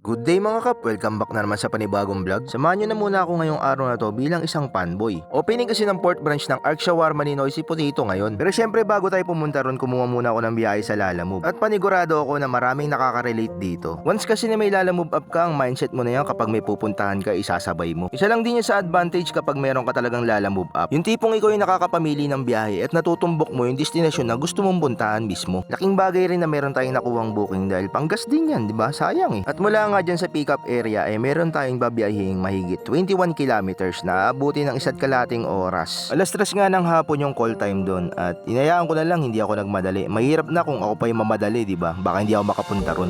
Good day mga kap, welcome back na naman sa panibagong vlog. Samahan nyo na muna ako ngayong araw na to bilang isang fanboy. Opening kasi ng port branch ng Ark Shawarma ni Noisy Potato ngayon. Pero syempre bago tayo pumunta ron, kumuha muna ako ng biyahe sa Lalamove. At panigurado ako na maraming nakaka-relate dito. Once kasi na may Lalamove app ka, ang mindset mo na yan kapag may pupuntahan ka, isasabay mo. Isa lang din yan sa advantage kapag meron ka talagang Lalamove app. Yung tipong ikaw yung nakakapamili ng biyahe at natutumbok mo yung destinasyon na gusto mong puntahan mismo. Laking bagay rin na meron tayong nakuhang booking dahil panggas din yan, di ba? Sayang eh. At mula nga dyan sa pick-up area ay meron tayong babiyahing mahigit 21 kilometers na abuti ng 1.5 oras. Alas 3 nga ng hapon yung call time doon at inayaan ko na lang, hindi ako nagmadali. Mahirap na kung ako pa yung mamadali, di ba? Baka hindi ako makapunta ron.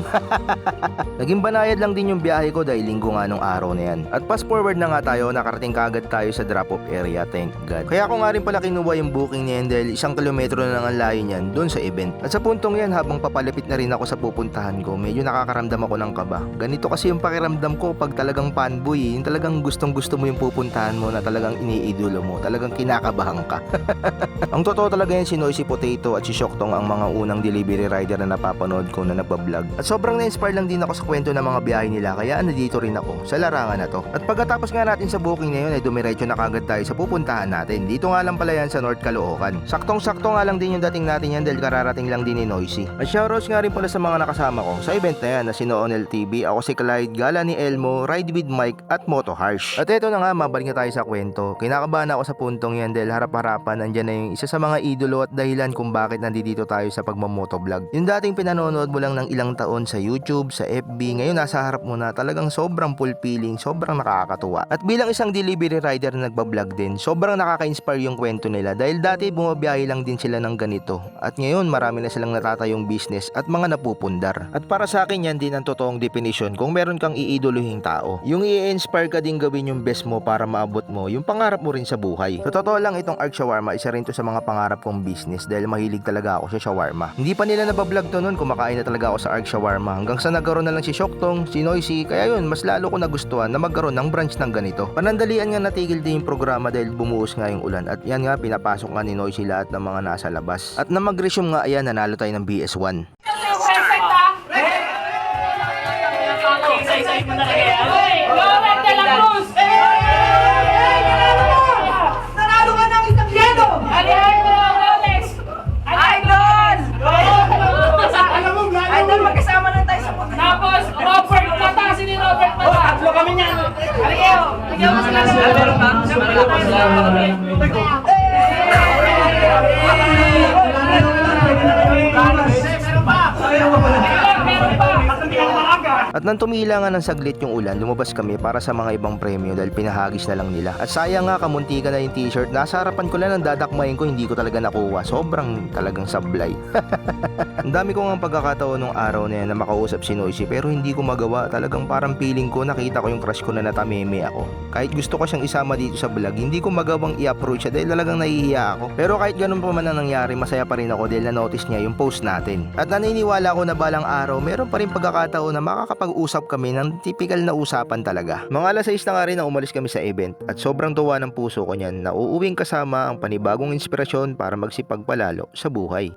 Naging banayad lang din yung biyahe ko dahil linggo nga nung araw na yan. At fast forward na nga tayo, nakarating kaagad tayo sa drop-off area, thank God. Kaya ako nga rin pala kinuha yung booking niyan dahil 1 kilometro na lang ang layo niyan doon sa event. At sa puntong yan, habang papalapit na rin ako sa pupuntahan ko, medyo nakakaramdam ako ng kaba. Ganito kasi yung pakiramdam ko pag talagang fanboy, yung talagang gustong gusto mo yung pupuntahan mo na talagang iniidolo mo, talagang kinakabahan ka. Ang totoo talaga yan si Noisy Potato at si Shoktong ang mga unang delivery rider na napapanood ko na nagbablog. At sobrang na-inspire lang din ako sa kwento ng mga biyahe nila kaya nandito rin ako sa larangan na to. At pagkatapos nga natin sa booking na yun ay dumiretso na kagad tayo sa pupuntahan natin. Dito nga lang pala yan sa North Caloocan. Saktong-sakto nga lang din yung dating natin yan dahil kararating lang din ni Noisy. At shoutouts nga rin pala sa mga nakasama ko sa event na yan na si Noonel TV, ako si Clyde, Gala ni Elmo, Ride with Mike at Moto Harsh. At eto na nga, mabalik na tayo sa kwento. Kinakabahan ako sa puntong yan dahil harap-harapan andyan na yung isa sa mga idolo at dahilan kung bakit nandito tayo sa pagmamotovlog. Yung dating pinanonood mo lang ng ilang taon sa YouTube, sa FB, ngayon nasa harap mo na, talagang sobrang fulfilling, sobrang nakakatuwa. At bilang isang delivery rider na nagbablog din, sobrang nakaka-inspire yung kwento nila dahil dati bumabiyahe lang din sila ng ganito. At ngayon marami na silang natatayong business at mga napupundar. At para sa akin yan din ang totoong definition kung meron kang iidoluhing tao. Yung i-inspire ka din gawin yung best mo para maabot mo yung pangarap mo rin sa buhay. Sa totoo lang, itong Ark Shawarma, isa rin to sa mga pangarap kong business dahil mahilig talaga ako sa shawarma. Hindi pa nila nabablog to noon, kumakain na talaga ako sa Ark Shawarma hanggang sa nagkaroon na lang si Shoktong, si Noisy, kaya yun, mas lalo ko nagustuhan na magkaroon ng branch ng ganito. Panandalian nga natigil din yung programa dahil bumuhos nga yung ulan at yan nga pinapasok nga ni Noisy lahat ng mga nasa labas. At na mag-resume nga, ayan, nanalo tayo ng BS1. Nanalo ka ng isang yelo! Idol, magkasama lang tayo sa puti. Tapos, Robert Mata, sino yung Robert Mata? Tatlo kami niyan. Halikayo, bigyan mo sila ng Robert Mata. At nang tumila nga ng saglit yung ulan, lumabas kami para sa mga ibang premyo dahil pinahagis na lang nila. At sayang nga, kamunti ka na yung t-shirt. Nasa harapan ko lang, ang dadakmayin ko, hindi ko talaga nakuha. Sobrang talagang sablay. Ang dami ko nga pagkakataon nung araw na yan na makausap si Noisy pero hindi ko magawa. Talagang parang feeling ko, nakita ko yung crush ko na natameme ako. Kahit gusto ko siyang isama dito sa vlog, hindi ko magawang i-approach siya dahil talagang nahihiya ako. Pero kahit ganun pa man ang nangyari, masaya pa rin ako dahil na-notice niya yung post natin. At naniniwala ko na balang araw, meron pa rin pagkakataon na makakapag-usap kami ng typical na usapan talaga. Mga alas 6 na nga rin na umalis kami sa event at sobrang tuwa ng puso ko niyan na uuwing kasama ang panibagong inspirasyon para magsipagpalalo sa buhay.